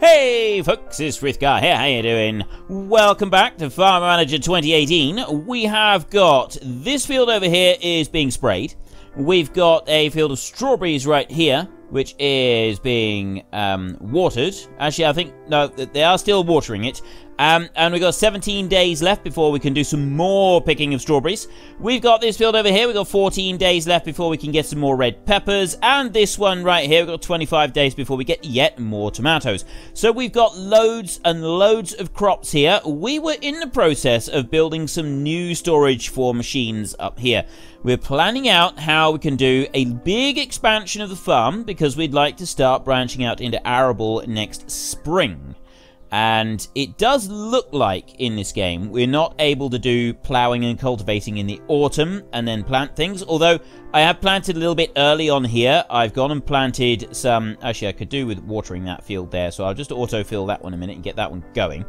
Hey folks, it's Frithgar here, how you doing? Welcome back to Farmer Manager 2018. We have got this field over here is being sprayed. We've got a field of strawberries right here, which is being watered. Actually, I think, no, they are still watering it. And we've got 17 days left before we can do some more picking of strawberries. We've got this field over here. We've got 14 days left before we can get some more red peppers. And this one right here, we've got 25 days before we get yet more tomatoes. So we've got loads and loads of crops here. We were in the process of building some new storage for machines up here. We're planning out how we can do a big expansion of the farm because we'd like to start branching out into arable next spring. And it does look like in this game we're not able to do ploughing and cultivating in the autumn and then plant things, although I have planted a little bit early on here. I've gone and planted some, actually I could do with watering that field there, so I'll just autofill that one a minute and get that one going.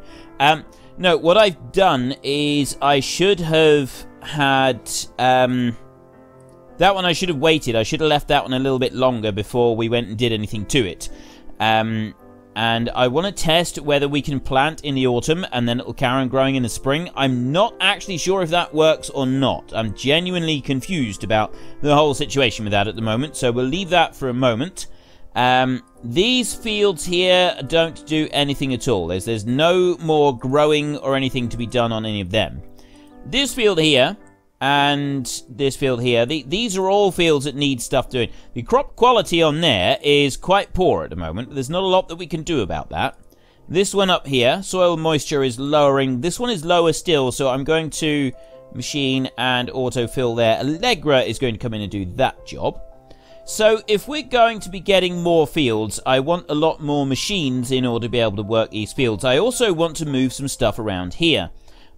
No, what I've done is I should have had that one. I should have waited. I should have left that one a little bit longer before we went and did anything to it. And I want to test whether we can plant in the autumn and then it'll carry on growing in the spring. I'm not actually sure if that works or not. I'm genuinely confused about the whole situation with that at the moment, so we'll leave that for a moment. These fields here don't do anything at all. There's no more growing or anything to be done on any of them. This field here and this field here, these are all fields that need stuff doing. The crop quality on there is quite poor at the moment. There's not a lot that we can do about that. This one up here, soil moisture is lowering. This one is lower still, so I'm going to machine and autofill there. Allegra is going to come in and do that job. So if we're going to be getting more fields, I want a lot more machines in order to be able to work these fields. I also want to move some stuff around here.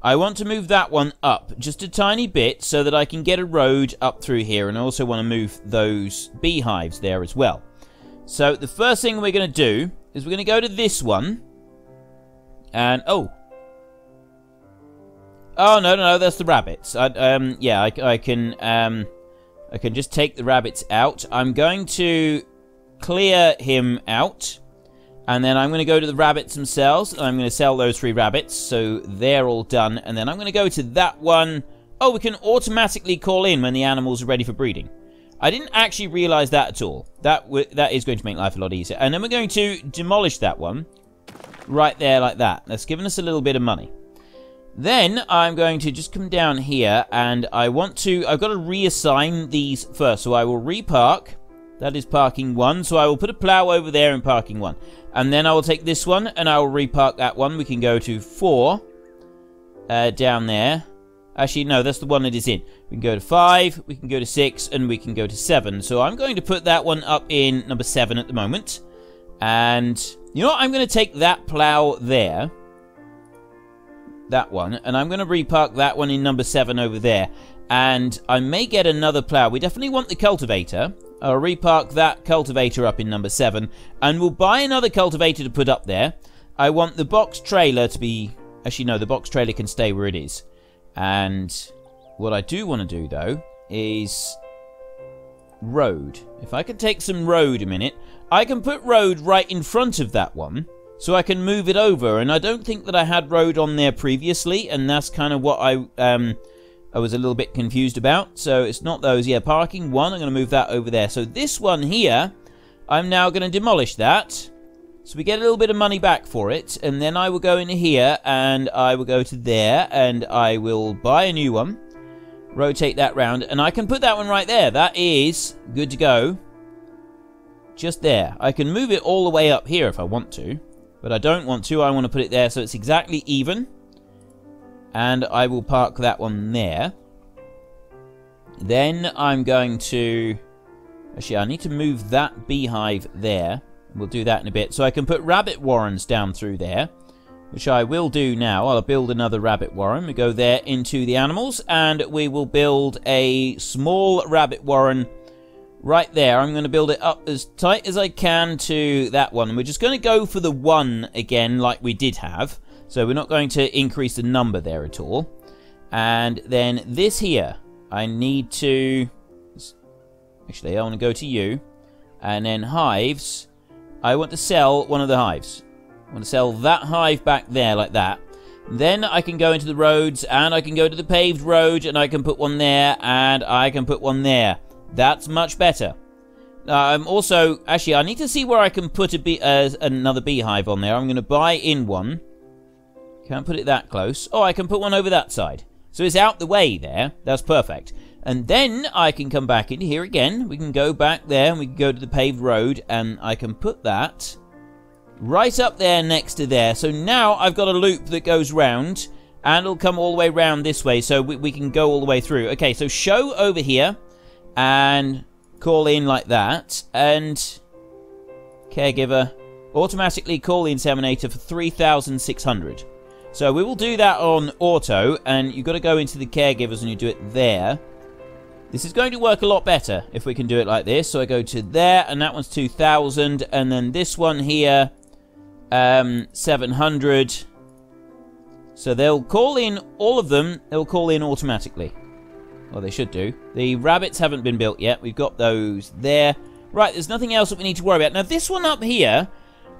I want to move that one up just a tiny bit so that I can get a road up through here, and I also want to move those beehives there as well. So the first thing we're going to do is we're going to go to this one, and oh no, that's the rabbits. Yeah, I can just take the rabbits out. I'm going to clear him out. And then I'm going to go to the rabbits themselves, and I'm going to sell those 3 rabbits, so they're all done. And then I'm going to go to that one. Oh, we can automatically call in when the animals are ready for breeding. I didn't actually realize that at all. That is going to make life a lot easier. And then we're going to demolish that one right there like that. That's given us a little bit of money. Then I'm going to just come down here, and I've got to reassign these first. So I will repark. That is parking 1, so I will put a plow over there in parking 1. And then I will take this one, and I will repark that one. We can go to 4 down there. Actually, no, that's the one that is in. We can go to 5, we can go to 6, and we can go to 7. So I'm going to put that one up in number 7 at the moment. And, you know what? I'm going to take that plow there. That one. And I'm going to repark that one in number 7 over there. And I may get another plow. We definitely want the cultivator. I'll repark that cultivator up in number 7, and we'll buy another cultivator to put up there. I want the box trailer to be... Actually, no, the box trailer can stay where it is. And what I do want to do, though, is road. If I can take some road a minute, I can put road right in front of that one, so I can move it over. And I don't think that I had road on there previously, and that's kind of what I was a little bit confused about. So it's not those. Yeah, parking 1. I'm going to move that over there. So this one here, I'm now going to demolish that. So we get a little bit of money back for it. And then I will go in here and I will go to there and I will buy a new one. Rotate that round. And I can put that one right there. That is good to go. Just there. I can move it all the way up here if I want to. But I don't want to. I want to put it there so it's exactly even. And I will park that one there. Then I'm going to... Actually, I need to move that beehive there. We'll do that in a bit. So I can put rabbit warrens down through there, which I will do now. I'll build another rabbit warren. We go there into the animals, and we will build a small rabbit warren right there. I'm going to build it up as tight as I can to that one. And we're just going to go for the 1 again like we did have. So we're not going to increase the number there at all. And then this here, I need to... Actually, I want to go to you. And then hives. I want to sell one of the hives. I'm going to sell that hive back there like that. Then I can go into the roads, and I can go to the paved road, and I can put one there, and I can put one there. That's much better. Also, actually, I need to see where I can put another beehive on there. I'm going to buy in one. Can't put it that close. Oh, I can put one over that side. So it's out the way there. That's perfect. And then I can come back into here again. We can go back there, and we can go to the paved road, and I can put that right up there next to there. So now I've got a loop that goes round, and it'll come all the way round this way, so we can go all the way through. Okay, so show over here, and call in like that, and caregiver, automatically call the inseminator for 3,600. So we will do that on auto, and you've got to go into the caregivers and you do it there. This is going to work a lot better if we can do it like this. So I go to there, and that one's 2,000, and then this one here, 700. So they'll call in all of them. They'll call in automatically. Well, they should do. The rabbits haven't been built yet. We've got those there. Right, there's nothing else that we need to worry about. Now, this one up here,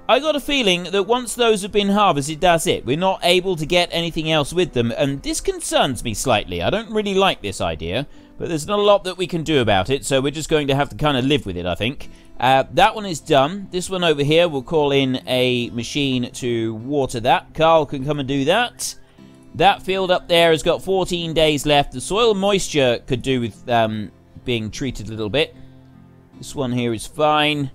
I got a feeling that once those have been harvested, that's it. We're not able to get anything else with them, and this concerns me slightly. I don't really like this idea, but there's not a lot that we can do about it, so we're just going to have to kind of live with it, I think. That one is done. This one over here, we'll call in a machine to water that. Carl can come and do that. That field up there has got 14 days left. The soil moisture could do with being treated a little bit. This one here is fine.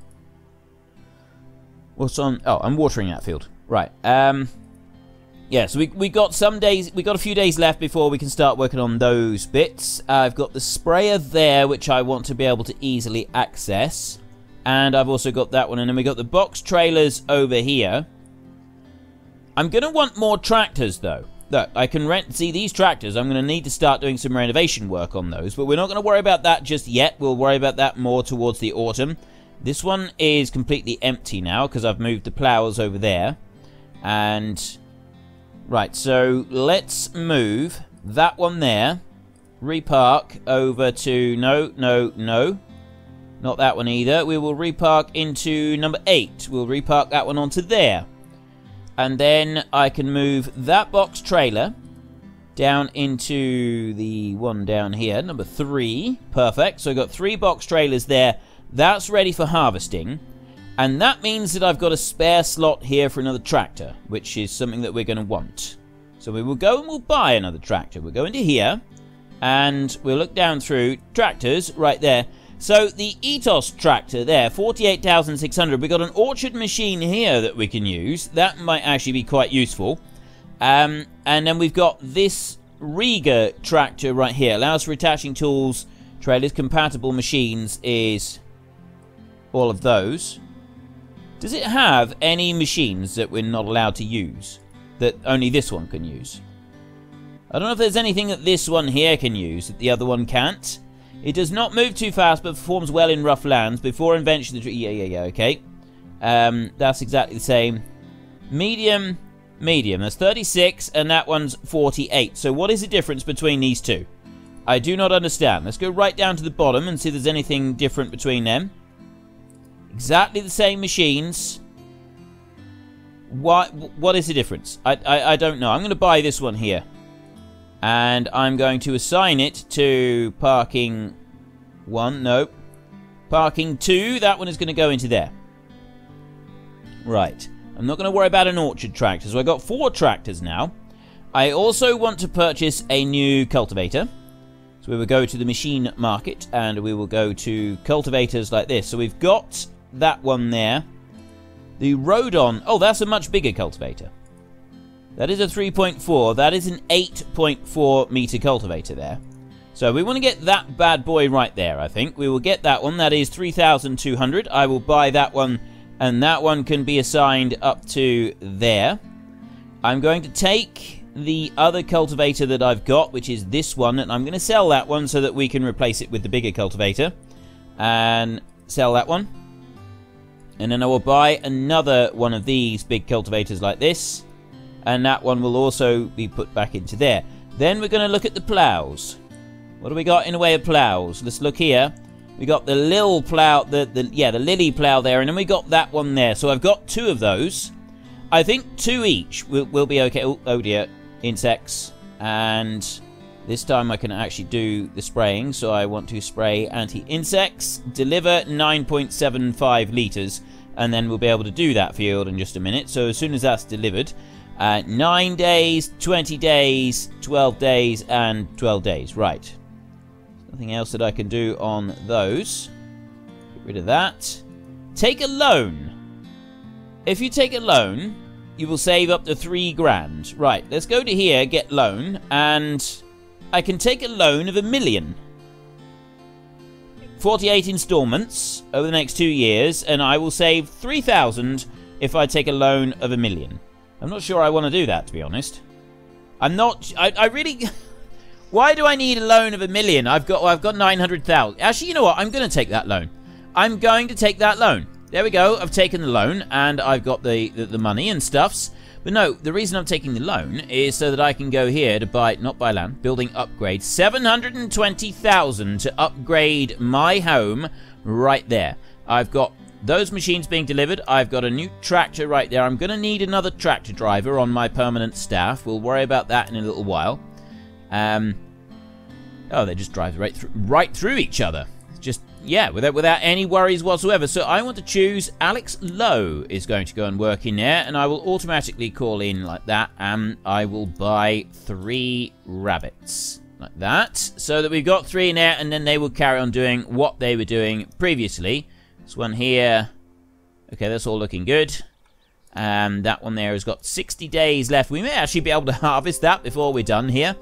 What's on? Oh, I'm watering that field. Right. Yeah, so we got some days. We got a few days left before we can start working on those bits. I've got the sprayer there, which I want to be able to easily access, and I've also got that one. And then we got the box trailers over here. I'm gonna want more tractors though. Look, I can rent. See these tractors? I'm gonna need to start doing some renovation work on those, but we're not gonna worry about that just yet. We'll worry about that more towards the autumn. This one is completely empty now because I've moved the plows over there, and right, so let's move that one there, repark over to, no, not that one either. We will repark into number 8. We'll repark that one onto there. And then I can move that box trailer down into the one down here, number 3. Perfect, so I've got 3 box trailers there. That's ready for harvesting. And that means that I've got a spare slot here for another tractor, which is something that we're going to want. So we will go and we'll buy another tractor. We'll go into here, and we'll look down through tractors right there. So the Ethos tractor there, 48,600. We've got an orchard machine here that we can use. That might actually be quite useful. And then we've got this Riga tractor right here. Allows for attaching tools, trailers, compatible machines is all of those. Does it have any machines that we're not allowed to use, that only this one can use? I don't know if there's anything that this one here can use that the other one can't. It does not move too fast, but performs well in rough lands. Before invention, yeah, okay. That's exactly the same. Medium, that's 36, and that one's 48. So what is the difference between these two? I do not understand. Let's go right down to the bottom and see if there's anything different between them. Exactly the same machines. What is the difference? I don't know. I'm going to buy this one here. And I'm going to assign it to parking 1. Nope. Parking 2. That one is going to go into there. Right. I'm not going to worry about an orchard tractor. So I got 4 tractors now. I also want to purchase a new cultivator. So we will go to the machine market and we will go to cultivators like this. So we've got that one there. The Rodon. Oh, that's a much bigger cultivator. That is a 3.4. That is an 8.4 meter cultivator there. So we want to get that bad boy right there, I think. We will get that one. That is 3,200. I will buy that one, and that one can be assigned up to there. I'm going to take the other cultivator that I've got, which is this one, and I'm going to sell that one so that we can replace it with the bigger cultivator. And sell that one. And then I will buy another one of these big cultivators like this. And that one will also be put back into there. Then we're going to look at the plows. What do we got in the way of plows? Let's look here. We got the Lil plow, the lily plow there, and then we got that one there. So I've got 2 of those. I think 2 each will be okay. Oh dear, insects. And this time I can actually do the spraying. So I want to spray anti-insects, deliver 9.75 litres, and then we'll be able to do that field in just a minute. So as soon as that's delivered, 9 days, 20 days, 12 days, and 12 days. Right. Nothing else that I can do on those. Get rid of that. Take a loan. If you take a loan, you will save up to 3 grand. Right, let's go to here, get loan, and I can take a loan of $1 million. 48 installments over the next 2 years, and I will save 3,000 if I take a loan of $1 million. I'm not sure I want to do that, to be honest. I really... Why do I need a loan of $1 million? I've got 900,000. Actually, you know what? I'm going to take that loan. I'm going to take that loan. There we go. I've taken the loan, and I've got the money and stuffs. But no, the reason I'm taking the loan is so that I can go here to buy, not buy land, building upgrade. 720,000 to upgrade my home right there. I've got those machines being delivered. I've got a new tractor right there. I'm going to need another tractor driver on my permanent staff. We'll worry about that in a little while. Oh, they just drive right through each other. Just, yeah, without any worries whatsoever. So I want to choose Alex Lowe is going to go and work in there, and I will automatically call in like that, and I will buy 3 rabbits like that, so that we've got 3 in there, and then they will carry on doing what they were doing previously. This one here, okay, that's all looking good. That one there has got 60 days left. We may actually be able to harvest that before we're done here.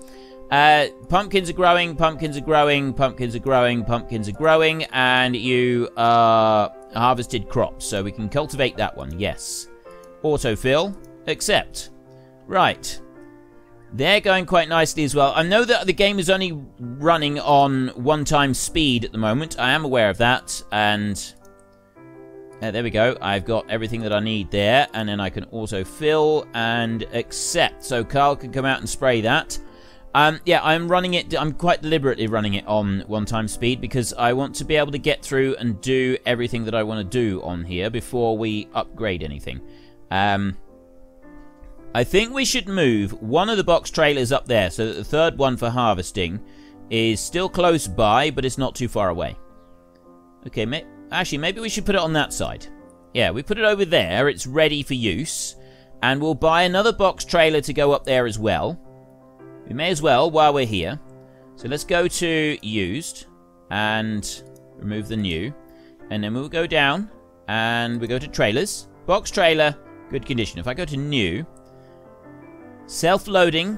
Pumpkins are growing, pumpkins are growing, pumpkins are growing, pumpkins are growing, and you are harvested crops, so we can cultivate that one, yes. Autofill, accept. Right. They're going quite nicely as well. I know that the game is only running on 1 times speed at the moment. I am aware of that, and there we go. I've got everything that I need there, and then I can autofill and accept. So Carl can come out and spray that. Yeah, I'm running it. I'm quite deliberately running it on 1 times speed because I want to be able to get through and do everything that I want to do on here before we upgrade anything. I think we should move one of the box trailers up there so that the 3rd one for harvesting is still close by, but it's not too far away. Okay, actually, maybe we should put it on that side. Yeah, we put it over there. It's ready for use. And we'll buy another box trailer to go up there as well. We may as well while we're here. So let's go to used and remove the new. And then we'll go down and we go to trailers. Box trailer, good condition. If I go to new, self-loading,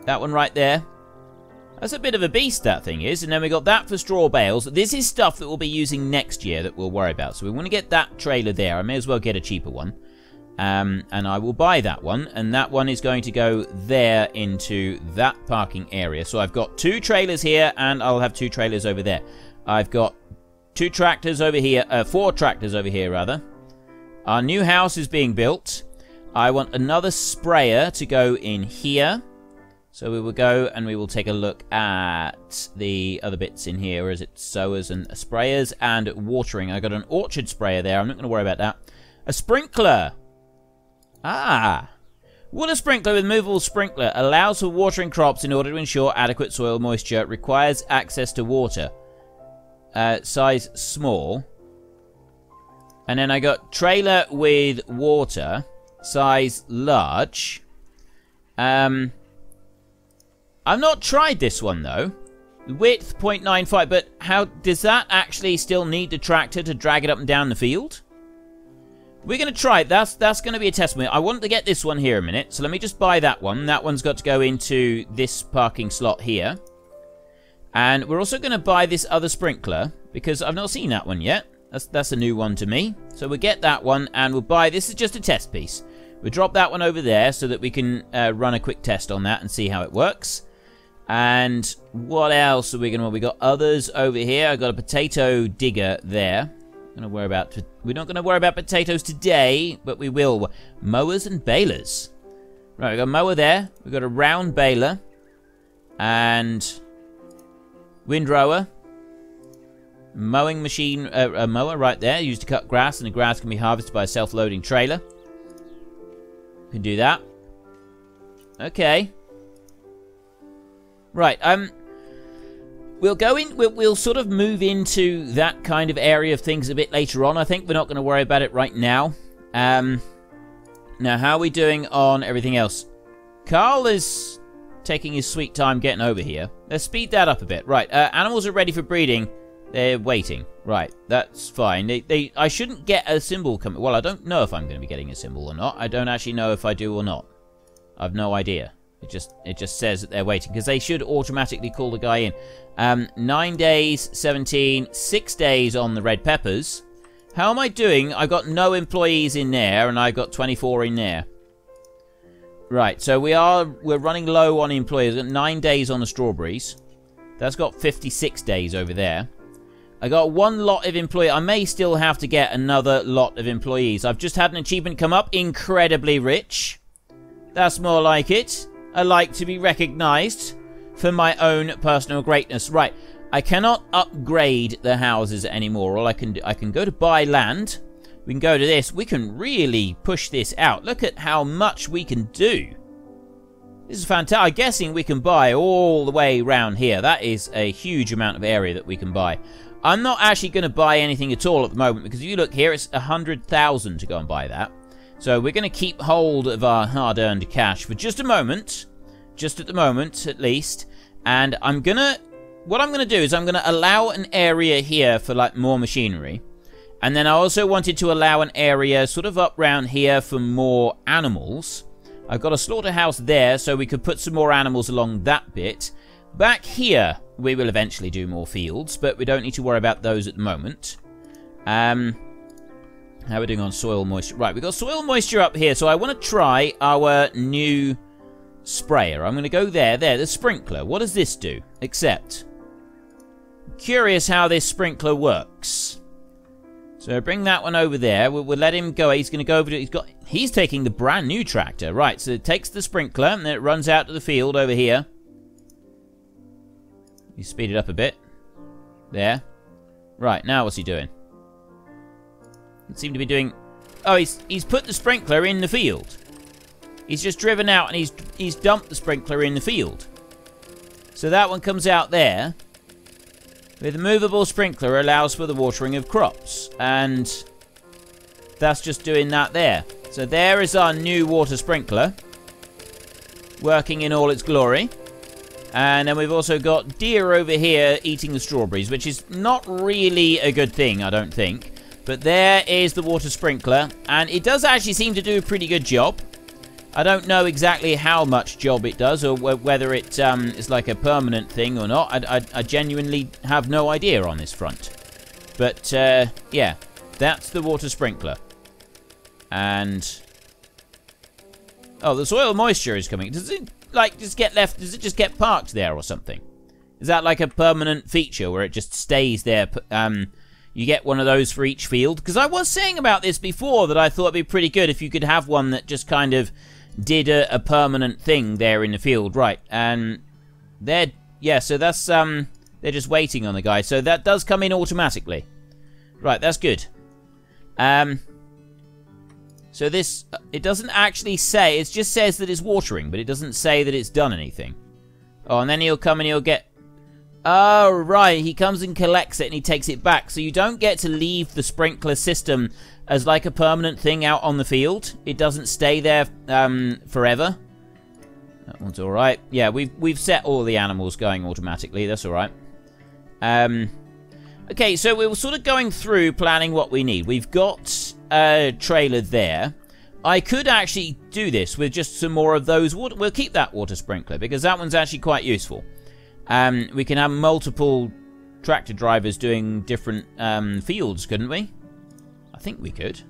that one right there. That's a bit of a beast, that thing is. And then we got that for straw bales. This is stuff that we'll be using next year that we'll worry about. So we want to get that trailer there. I may as well get a cheaper one. And I will buy that one, and that one is going to go there into that parking area. So I've got 2 trailers here, and I'll have 2 trailers over there. I've got 2 tractors over here, 4 tractors over here, rather. Our new house is being built. I want another sprayer to go in here. So we will go and we will take a look at the other bits in here. Or is it sowers and sprayers and watering? I got an orchard sprayer there. I'm not going to worry about that. A sprinkler. Ah, water sprinkler with movable sprinkler allows for watering crops in order to ensure adequate soil moisture. Requires access to water. Size small. And then I got trailer with water. Size large. I've not tried this one though. Width 0.95, but how does that actually still need the tractor to drag it up and down the field? We're going to try it. That's going to be a test. I want to get this one here a minute. So let me just buy that one. That one's got to go into this parking slot here. And we're also going to buy this other sprinkler because I've not seen that one yet. That's a new one to me. So we'll get that one and we'll buy... This is just a test piece. We'll drop that one over there so that we can run a quick test on that and see how it works. And what else are we going to... We got others over here. I've got a potato digger there. We're not going to worry about potatoes today, but we will. Mowers and balers. Right, we've got a mower there. We've got a round baler. And windrower. Mowing machine, a mower right there, used to cut grass, and the grass can be harvested by a self-loading trailer. Can do that. Okay. Right, we'll go in, we'll sort of move into that kind of area of things a bit later on. I think we're not going to worry about it right now. Now, how are we doing on everything else? Carl is taking his sweet time getting over here. Let's speed that up a bit. Right, animals are ready for breeding. They're waiting. Right, that's fine. I shouldn't get a symbol coming. Well, I don't know if I'm going to be getting a symbol or not. I don't actually know if I do or not. I've no idea. It just says that they're waiting, because they should automatically call the guy in. 9 days, 17, 6 days on the red peppers. How am I doing? I've got no employees in there, and I've got 24 in there. Right, so we're running low on employees. We've got 9 days on the strawberries. That's got 56 days over there. I got one lot of employees. I may still have to get another lot of employees. I've just had an achievement come up. Incredibly rich. That's more like it. I like to be recognized for my own personal greatness. Right, I cannot upgrade the houses anymore. All I can go to buy land. We can go to this. We can really push this out. Look at how much we can do. This is fantastic. I'm guessing we can buy all the way around here. That is a huge amount of area that we can buy. I'm not actually going to buy anything at all at the moment, because if you look here, it's 100,000 to go and buy that. So we're going to keep hold of our hard-earned cash for just a moment. Just at the moment, at least. And what I'm going to do is I'm going to allow an area here for, like, more machinery. And then I also wanted to allow an area sort of up round here for more animals. I've got a slaughterhouse there, so we could put some more animals along that bit. Back here, we will eventually do more fields, but we don't need to worry about those at the moment. How are we doing on soil moisture? Right, we've got soil moisture up here, so I want to try our new sprayer. I'm going to go there, the sprinkler. What does this do? Accept. Curious how this sprinkler works. So bring that one over there. We'll let him go. He's going to go over to... He's taking the brand new tractor. Right, so it takes the sprinkler, and then it runs out to the field over here. You speed it up a bit. There. Right, now what's he doing? It seemed to be doing... Oh, he's put the sprinkler in the field. He's just driven out and he's dumped the sprinkler in the field. So that one comes out there. With a movable sprinkler allows for the watering of crops. And that's just doing that there. So there is our new water sprinkler. Working in all its glory. And then we've also got deer over here eating the strawberries, which is not really a good thing, I don't think. But there is the water sprinkler, and it does actually seem to do a pretty good job. I don't know exactly how much job it does, or whether it is like a permanent thing or not. I genuinely have no idea on this front. But, yeah, that's the water sprinkler. And... oh, the soil moisture is coming. Does it, like, just get left... does it just get parked there or something? Is that like a permanent feature where it just stays there? You get one of those for each field? Because I was saying about this before that I thought it'd be pretty good if you could have one that just kind of did a permanent thing there in the field. Right, and they're... yeah, so that's... they're just waiting on the guy. So that does come in automatically. Right, that's good. So this... it doesn't actually say... it just says that it's watering, but it doesn't say that it's done anything. Oh, and then he'll come and he'll get... oh, right. He comes and collects it and he takes it back. So you don't get to leave the sprinkler system as like a permanent thing out on the field. It doesn't stay there forever. That one's all right. Yeah, we've set all the animals going automatically. That's all right. Okay, so we were sort of going through planning what we need. We've got a trailer there. I could actually do this with just some more of those water. We'll keep that water sprinkler because that one's actually quite useful. We can have multiple tractor drivers doing different fields, couldn't we? I think we could.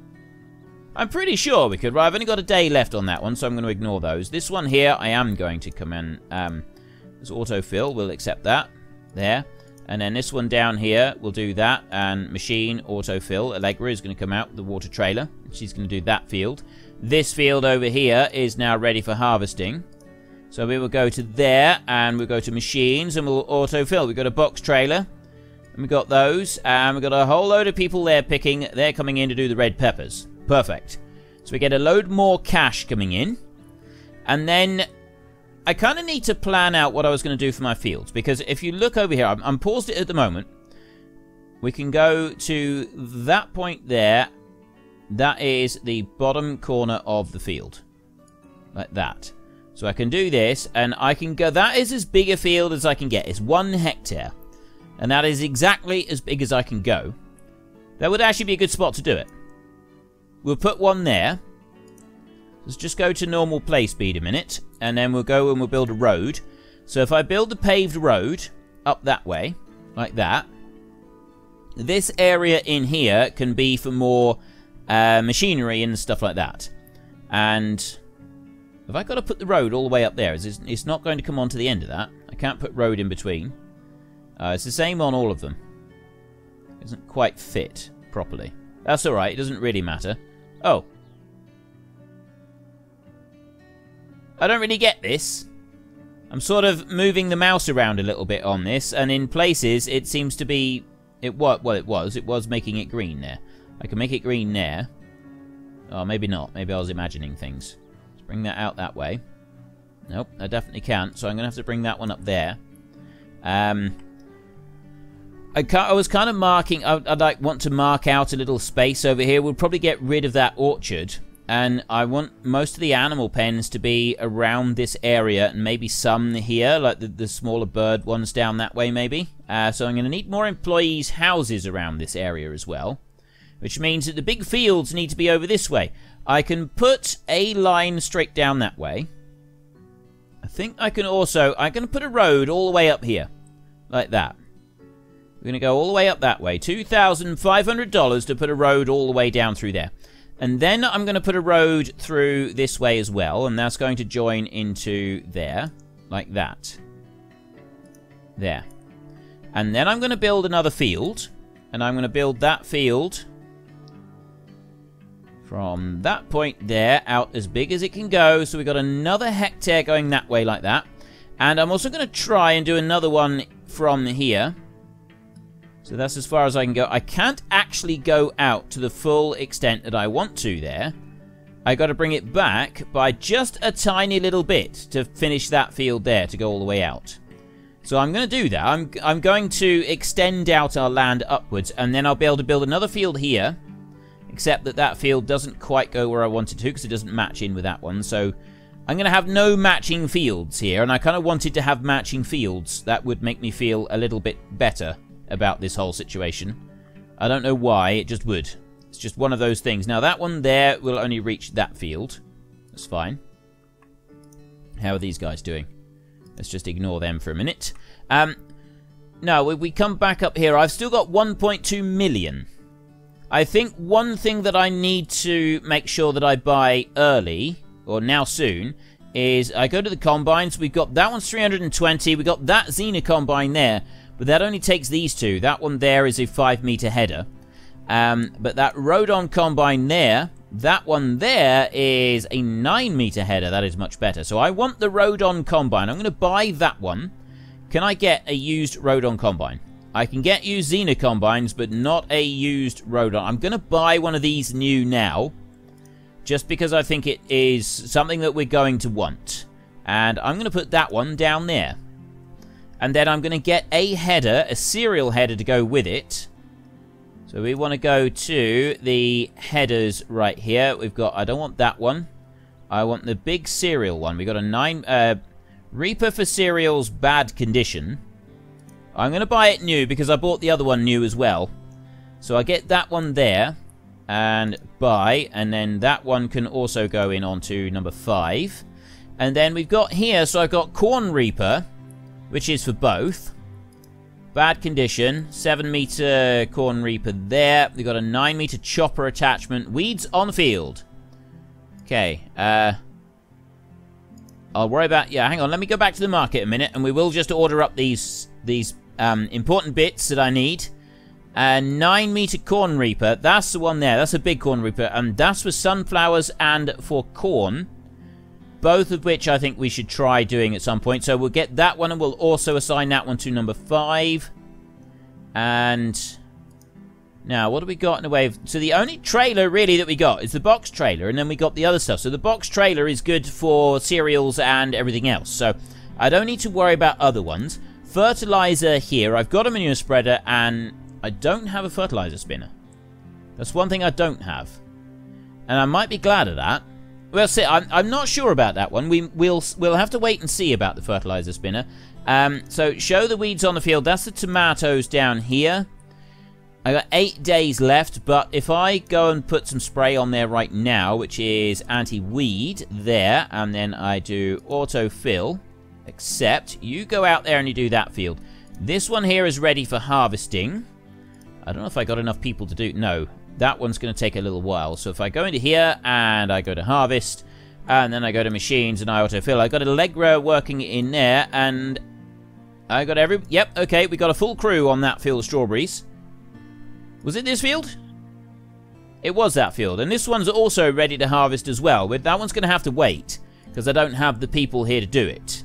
I'm pretty sure we could. Right, I've only got a day left on that one, so I'm going to ignore those. This one here, I am going to come in. There's autofill. We'll accept that. There. And then this one down here, we'll do that. And machine, autofill. Allegra is going to come out with the water trailer. She's going to do that field. This field over here is now ready for harvesting. So we will go to there, and we'll go to machines, and we'll autofill. We've got a box trailer, and we've got those, and we've got a whole load of people there picking. They're coming in to do the red peppers. Perfect. So we get a load more cash coming in. And then I kind of need to plan out what I was going to do for my fields. Because if you look over here, I'm paused it at the moment. We can go to that point there. That is the bottom corner of the field. Like that. So I can do this, and I can go... That is as big a field as I can get. It's 1 hectare. And that is exactly as big as I can go. That would actually be a good spot to do it. We'll put one there. Let's just go to normal play speed a minute. And then we'll go and we'll build a road. So if I build the paved road up that way, like that, this area in here can be for more machinery and stuff like that. And have I got to put the road all the way up there? It's not going to come on to the end of that. I can't put road in between. It's the same on all of them. It doesn't quite fit properly. That's alright, it doesn't really matter. Oh. I don't really get this. I'm sort of moving the mouse around a little bit on this, and in places it seems to be... It was making it green there. I can make it green there. Oh, maybe not. Maybe I was imagining things. Let's bring that out that way. Nope, I definitely can't, so I'm going to have to bring that one up there. I was kind of marking... I'd want to mark out a little space over here. We'll probably get rid of that orchard. And I want most of the animal pens to be around this area, and maybe some here, like the smaller bird ones down that way, maybe. So I'm going to need more employees' houses around this area as well, which means that the big fields need to be over this way. I can put a line straight down that way. I think I can also... I'm going to put a road all the way up here, like that. We're going to go all the way up that way. $2,500 to put a road all the way down through there. And then I'm going to put a road through this way as well, and that's going to join into there, like that. There. And then I'm going to build another field, and I'm going to build that field from that point there out as big as it can go. So we've got another hectare going that way like that. And I'm also going to try and do another one from here. So that's as far as I can go. I can't actually go out to the full extent that I want to there. I got to bring it back by just a tiny little bit to finish that field there to go all the way out. So I'm going to do that. I'm going to extend out our land upwards, and then I'll be able to build another field here. Except that that field doesn't quite go where I wanted to, because it doesn't match in with that one. So I'm going to have no matching fields here, and I kind of wanted to have matching fields. That would make me feel a little bit better about this whole situation. I don't know why, it just would. It's just one of those things. Now that one there will only reach that field. That's fine. How are these guys doing? Let's just ignore them for a minute. Now, we come back up here. I've still got 1.2 million. I think one thing that I need to make sure that I buy early, or now soon, is I go to the combines. We've got that one's 320. We got that Xena combine there. But that only takes these two. That one there is a 5-meter header. But that Rodon combine there, that one there is a 9-meter header. That is much better. So I want the Rodon combine. I'm going to buy that one. Can I get a used Rodon combine? I can get used Xena combines, but not a used Rodon. I'm going to buy one of these new now, just because I think it is something that we're going to want. And I'm going to put that one down there. And then I'm going to get a header, a serial header to go with it. So we want to go to the headers right here. We've got, I don't want that one. I want the big serial one. We got a 9, Reaper for cereals, bad condition. I'm going to buy it new because I bought the other one new as well. So I get that one there and buy. And then that one can also go in onto number 5. And then we've got here, so I've got Corn Reaper, which is for both. Bad condition. 7-meter Corn Reaper there. We've got a 9-meter chopper attachment. Weeds on field. Okay. I'll worry about... Yeah, hang on. Let me go back to the market a minute, and we will just order up these important bits that I need. 9-meter Corn Reaper. That's the one there. That's a big Corn Reaper. And that's for sunflowers and for corn. Both of which I think we should try doing at some point. So we'll get that one, and we'll also assign that one to number 5. And Now, what do we got in the way of... So the only trailer, really, that we got is the box trailer, and then we got the other stuff. So the box trailer is good for cereals and everything else. So I don't need to worry about other ones. Fertilizer here. I've got a manure spreader, and I don't have a fertilizer spinner. That's one thing I don't have. And I might be glad of that. Well, see, I'm not sure about that one. We'll have to wait and see about the fertilizer spinner. So show the weeds on the field. That's the tomatoes down here. I got 8 days left, but if I go and put some spray on there right now, which is anti-weed there, and then I do autofill, except you go out there and you do that field. This one here is ready for harvesting. I don't know if I got enough people to do... No, that one's going to take a little while. So if I go into here and I go to harvest, and then I go to machines and I autofill, I got Allegra working in there, and I got every... Yep, okay, we got a full crew on that field of strawberries. Was it this field? It was that field. And this one's also ready to harvest as well. But that one's going to have to wait, because I don't have the people here to do it.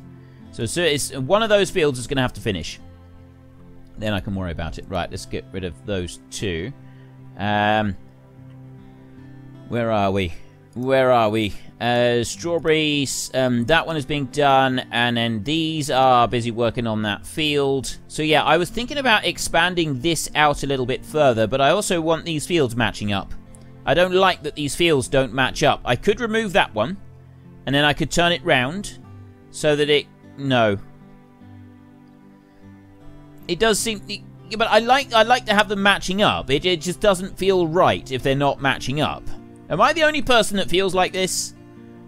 So it's one of those fields is going to have to finish. Then I can worry about it. Right, let's get rid of those two. Where are we? Where are we? Strawberries, that one is being done, and then these are busy working on that field. So yeah, I was thinking about expanding this out a little bit further, but I also want these fields matching up. I don't like that these fields don't match up. I could remove that one, and then I could turn it round so that it... No. It does seem... But I like to have them matching up. It just doesn't feel right if they're not matching up. Am I the only person that feels like this?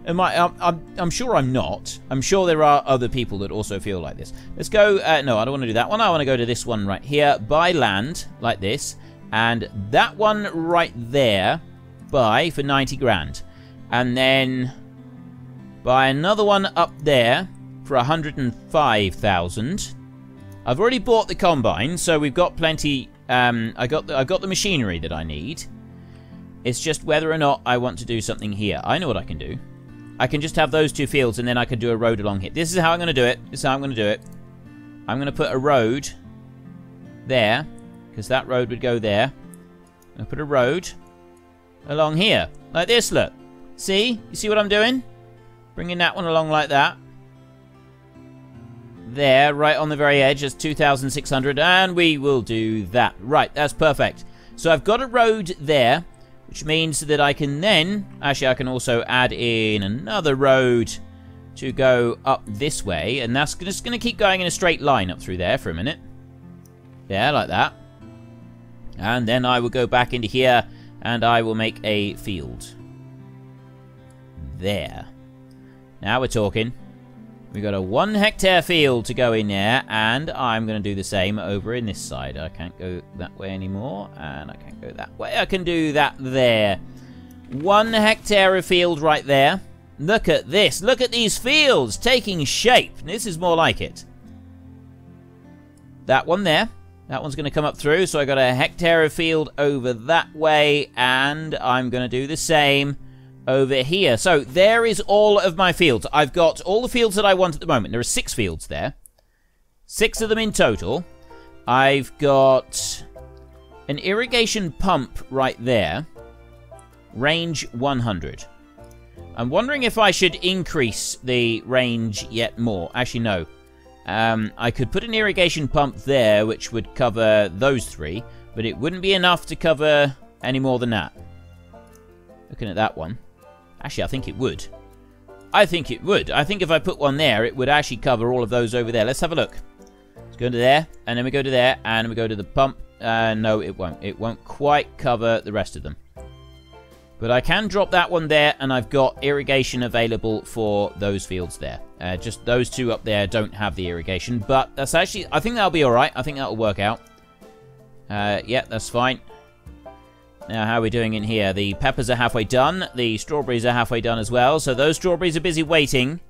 I'm sure I'm not. I'm sure there are other people that also feel like this. Let's go... no, I don't want to do that one. I want to go to this one right here. Buy land, like this. And that one right there, buy for 90 grand. And then buy another one up there for 105,000. I've already bought the combine, so we've got plenty... I got the machinery that I need. It's just whether or not I want to do something here. I know what I can do. I can just have those two fields, and then I can do a road along here. This is how I'm going to do it. This is how I'm going to do it. I'm going to put a road there, because that road would go there. I'm going to put a road along here, like this, look. See? You see what I'm doing? Bringing that one along like that. There, right on the very edge, is 2,600, and we will do that. Right, that's perfect. So I've got a road there, which means that I can then... Actually, I can also add in another road to go up this way, and that's just going to keep going in a straight line up through there for a minute. Yeah, like that. And then I will go back into here, and I will make a field. There. Now we're talking. We got a 1 hectare field to go in there, and I'm going to do the same over in this side. I can't go that way anymore, and I can't go that way. I can do that there. 1 hectare of field right there. Look at this. Look at these fields taking shape. This is more like it. That one there. That one's going to come up through, so I got a hectare of field over that way, and I'm going to do the same over here. So there is all of my fields. I've got all the fields that I want at the moment. There are 6 fields there. 6 of them in total. I've got an irrigation pump right there. Range 100. I'm wondering if I should increase the range yet more. Actually, no. I could put an irrigation pump there, which would cover those 3, but it wouldn't be enough to cover any more than that. Looking at that one. Actually, I think it would. I think it would. I think if I put one there, it would actually cover all of those over there. Let's have a look. Let's go to there, and then we go to there, and we go to the pump. No, it won't. It won't quite cover the rest of them. But I can drop that one there, and I've got irrigation available for those fields there. Just those 2 up there don't have the irrigation, but that's actually... I think that'll be alright. I think that'll work out. Yeah, that's fine. Now, how are we doing in here? The peppers are halfway done. The strawberries are halfway done as well. So those strawberries are busy waiting.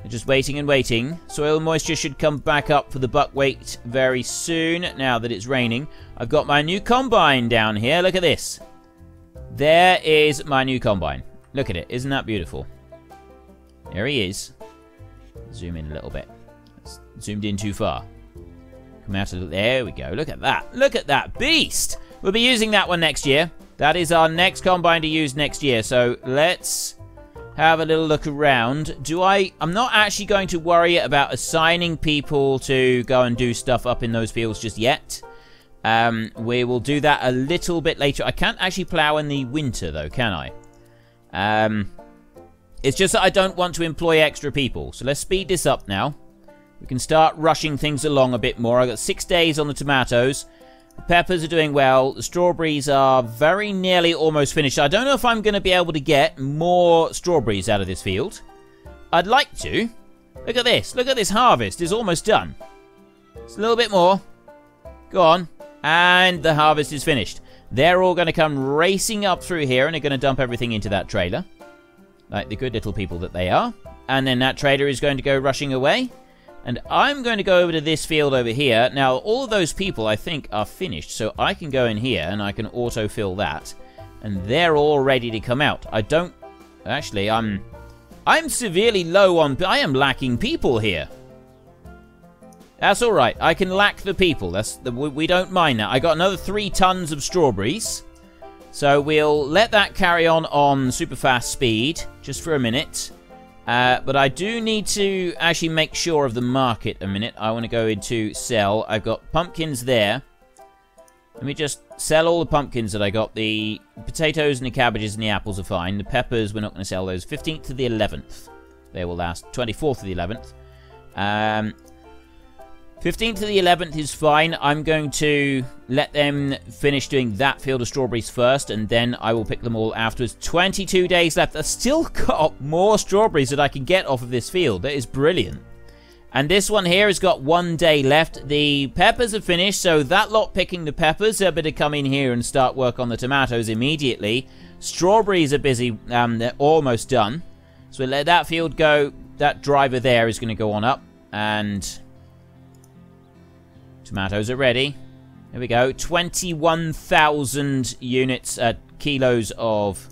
They're just waiting and waiting. Soil moisture should come back up for the buckwheat very soon, now that it's raining. I've got my new combine down here. Look at this. There is my new combine. Look at it. Isn't that beautiful? There he is. Zoom in a little bit. It's zoomed in too far. Come out a little... There we go. Look at that. Look at that beast. We'll be using that one next year. That is our next combine to use next year. So let's have a little look around. I'm not actually going to worry about assigning people to go and do stuff up in those fields just yet. We will do that a little bit later. I can't actually plow in the winter though, can I? It's just that I don't want to employ extra people. So let's speed this up now. We can start rushing things along a bit more. I've got 6 days on the tomatoes. The peppers are doing well. The strawberries are very nearly almost finished. I don't know if I'm going to be able to get more strawberries out of this field. I'd like to. Look at this. Look at this harvest. It's almost done. It's a little bit more. Go on. And the harvest is finished. They're all going to come racing up through here and are going to dump everything into that trailer. Like the good little people that they are. And then that trailer is going to go rushing away. And I'm going to go over to this field over here. Now, all of those people, I think, are finished. So I can go in here and I can autofill that. And they're all ready to come out. I don't... Actually, I'm severely low on... I am lacking people here. That's all right. I can lack the people. We don't mind that. I got another 3 tons of strawberries. So we'll let that carry on super fast speed. Just for a minute. But I do need to actually make sure of the market a minute. I want to go into sell. I've got pumpkins there. Let me just sell all the pumpkins that I got. The potatoes and the cabbages and the apples are fine. The peppers, we're not going to sell those. 15th to the 11th. They will last. 24th to the 11th. 15th to the 11th is fine. I'm going to let them finish doing that field of strawberries first, and then I will pick them all afterwards. 22 days left. I've still got more strawberries that I can get off of this field. That is brilliant. And this one here has got 1 day left. The peppers are finished, so that lot picking the peppers are better come in here and start work on the tomatoes immediately. Strawberries are busy. They're almost done. So we'll let that field go. That driver there is going to go on up, and... tomatoes are ready. There we go. 21,000 units, kilos of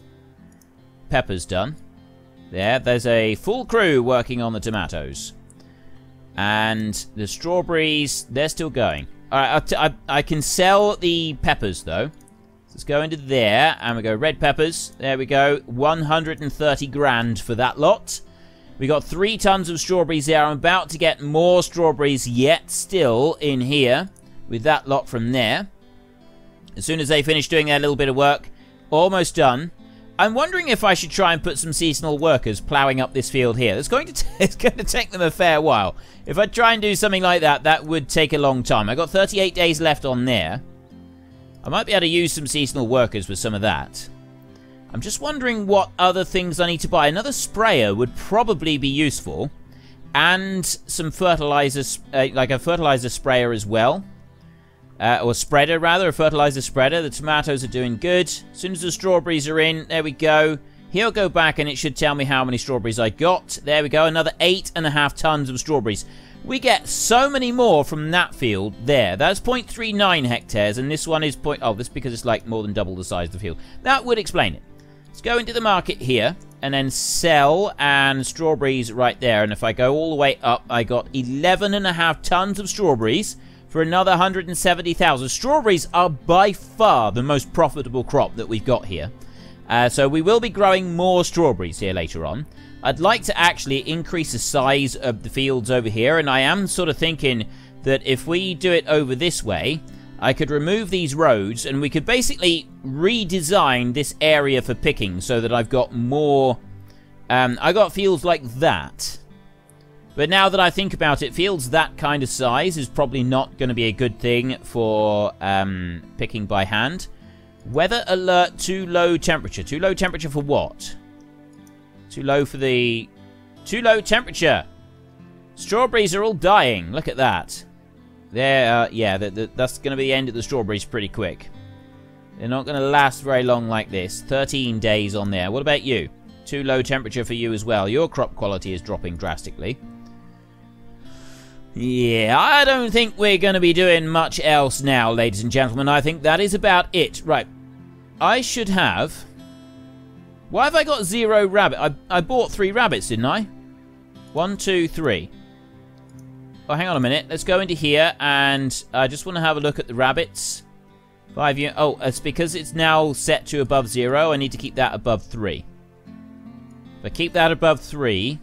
peppers done. There's a full crew working on the tomatoes. And the strawberries, they're still going. Alright, I can sell the peppers, though. Let's go into there, and we go red peppers. There we go. 130 grand for that lot. We got 3 tons of strawberries there. I'm about to get more strawberries yet still in here with that lot from there. As soon as they finish doing their little bit of work, almost done. I'm wondering if I should try and put some seasonal workers plowing up this field here. It's going to take them a fair while. If I try and do something like that, that would take a long time. I got 38 days left on there. I might be able to use some seasonal workers with some of that. I'm just wondering what other things I need to buy. Another sprayer would probably be useful. And some fertilizers, like a fertilizer sprayer as well. Or spreader, rather. A fertilizer spreader. The tomatoes are doing good. As soon as the strawberries are in, there we go. He'll go back and it should tell me how many strawberries I got. There we go. Another 8.5 tons of strawberries. We get so many more from that field there. That's 0.39 hectares. And this one is Oh, that's because it's like more than double the size of the field. That would explain it. Let's go into the market here and then sell, and strawberries right there. And if I go all the way up, I got 11.5 tons of strawberries for another 170,000. Strawberries are by far the most profitable crop that we've got here. So we will be growing more strawberries here later on. I'd like to actually increase the size of the fields over here, and I am sort of thinking that if we do it over this way, I could remove these roads and we could basically redesign this area for picking so that I've got more... I got fields like that. But now that I think about it, fields that kind of size is probably not going to be a good thing for picking by hand. Weather alert, too low temperature. Too low temperature for what? Too low for the... Too low temperature. Strawberries are all dying. Look at that. Yeah, that's going to be the end of the strawberries pretty quick. They're not going to last very long like this. 13 days on there. What about you? Too low temperature for you as well. Your crop quality is dropping drastically. Yeah, I don't think we're going to be doing much else now, ladies and gentlemen. I think that is about it. Right. I should have... Why have I got 0 rabbit? I bought 3 rabbits, didn't I? 1, 2, 3. Oh, hang on a minute. Let's go into here, and I just want to have a look at the rabbits. Oh, it's because it's now set to above 0. I need to keep that above 3. If I keep that above 3,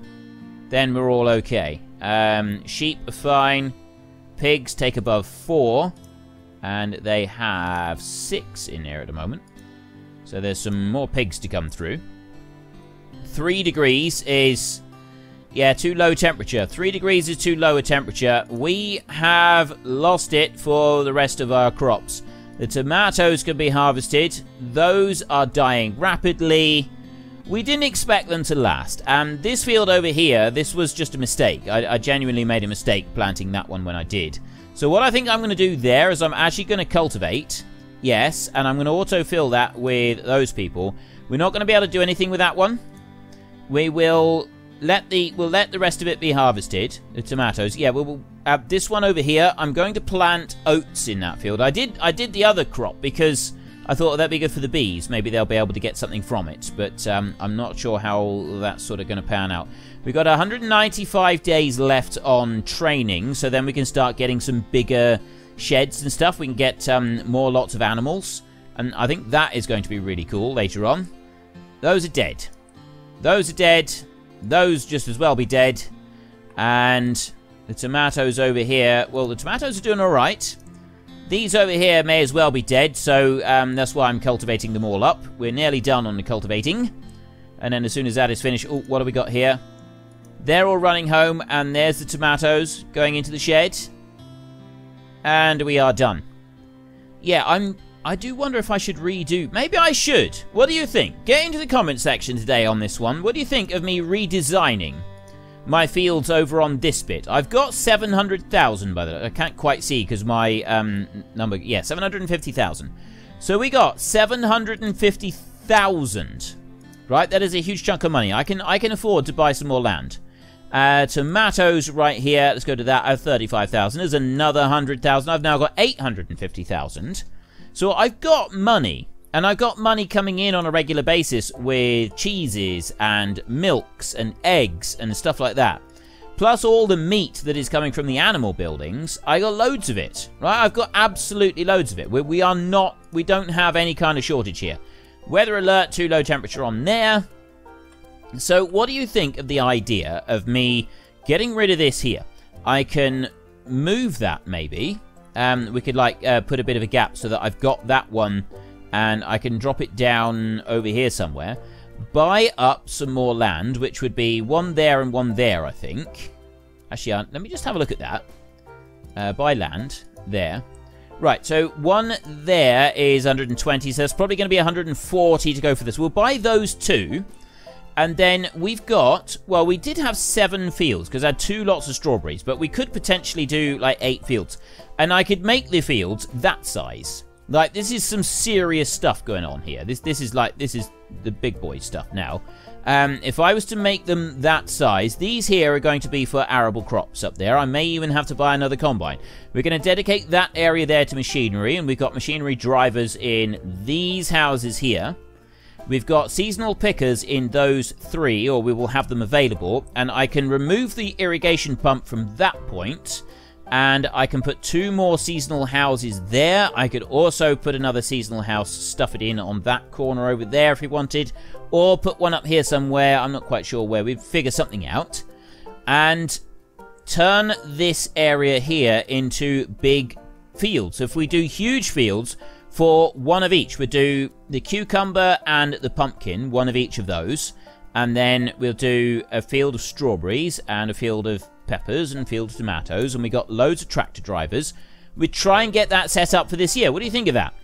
then we're all okay. Sheep are fine. Pigs take above 4. And they have 6 in there at the moment. So there's some more pigs to come through. 3 degrees is... yeah, too low temperature. 3 degrees is too low a temperature. We have lost it for the rest of our crops. The tomatoes can be harvested. Those are dying rapidly. We didn't expect them to last. And this field over here, this was just a mistake. I genuinely made a mistake planting that one when I did. So what I think I'm going to do there is I'm actually going to cultivate. Yes, and I'm going to autofill that with those people. We're not going to be able to do anything with that one. We will... we'll let the rest of it be harvested, the tomatoes. Yeah, we'll this one over here, I'm going to plant oats in that field. I did the other crop because I thought that'd be good for the bees. Maybe they'll be able to get something from it, but I'm not sure how that's sort of going to pan out. We've got 195 days left on training, so then we can start getting some bigger sheds and stuff. We can get more lots of animals, and I think that is going to be really cool later on. Those are dead. Those are dead. Those just as well be dead. And the tomatoes over here, well, the tomatoes are doing all right. These over here may as well be dead, so that's why I'm cultivating them all up. We're nearly done on the cultivating. And then as soon as that is finished, oh, what do we got here? They're all running home, and there's the tomatoes going into the shed. And we are done. Yeah, I do wonder if I should redo... maybe I should. What do you think? Get into the comment section today on this one. What do you think of me redesigning my fields over on this bit? I've got 700,000 by the way. I can't quite see because my number... yeah, 750,000. So we got 750,000. Right? That is a huge chunk of money. I can afford to buy some more land. Tomatoes right here. Let's go to that. I have 35,000. There's another 100,000. I've now got 850,000. So I've got money, and I've got money coming in on a regular basis with cheeses and milks and eggs and stuff like that. Plus all the meat that is coming from the animal buildings. I got loads of it, right? I've got absolutely loads of it. We don't have any kind of shortage here. Weather alert, too low temperature on there. So what do you think of the idea of me getting rid of this here? I can move that maybe. We could like put a bit of a gap so that I've got that one and I can drop it down over here somewhere. Buy up some more land, which would be one there and one there, I think. Actually, let me just have a look at that. Buy land there. Right, so one there is 120, so it's probably going to be 140 to go for this. We'll buy those two. And then we've got, well, we did have 7 fields because I had 2 lots of strawberries, but we could potentially do like 8 fields. And I could make the fields that size. Like, this is some serious stuff going on here. This is the big boy stuff now. If I was to make them that size, these here are going to be for arable crops up there. I may even have to buy another combine. We're going to dedicate that area there to machinery, and we've got machinery drivers in these houses here. We've got seasonal pickers in those 3, or we will have them available, and I can remove the irrigation pump from that point, and I can put 2 more seasonal houses there. I could also put another seasonal house, stuff it in on that corner over there if we wanted, or put one up here somewhere. I'm not quite sure where. We'd figure something out, and turn this area here into big fields. So if we do huge fields, for one of each, we'll do the cucumber and the pumpkin, one of each of those. And then we'll do a field of strawberries and a field of peppers and a field of tomatoes. And we got loads of tractor drivers. We try and get that set up for this year. What do you think of that?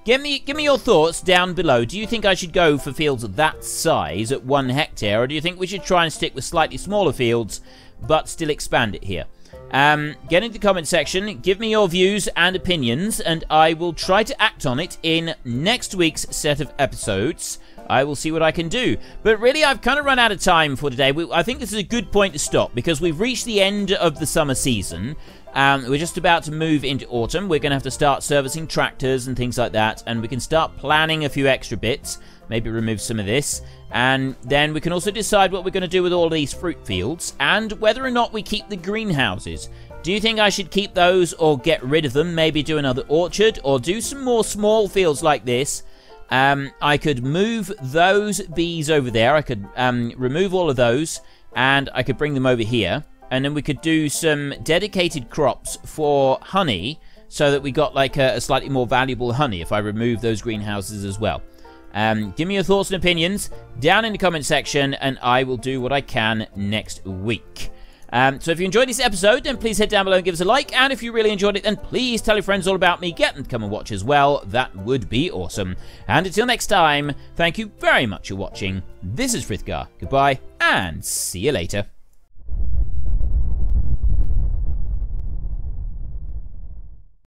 Give me your thoughts down below. Do you think I should go for fields of that size at 1 hectare? Or do you think we should try and stick with slightly smaller fields, but still expand it here? Get into the comment section, give me your views and opinions, and I will try to act on it in next week's set of episodes. I will see what I can do. But really, I've kind of run out of time for today. I think this is a good point to stop, because we've reached the end of the summer season. We're just about to move into autumn. We're going to have to start servicing tractors and things like that, and we can start planning a few extra bits. Maybe remove some of this. And then we can also decide what we're going to do with all these fruit fields, and whether or not we keep the greenhouses. Do you think I should keep those or get rid of them? Maybe do another orchard or do some more small fields like this? I could move those bees over there. I could remove all of those and I could bring them over here. And then we could do some dedicated crops for honey so that we got like a slightly more valuable honey if I remove those greenhouses as well. Give me your thoughts and opinions down in the comment section and I will do what I can next week. So if you enjoyed this episode, then please head down below and give us a like. And if you really enjoyed it, then please tell your friends all about me. Get them to come and watch as well. That would be awesome. And until next time, thank you very much for watching. This is Frithgar. Goodbye, and see you later.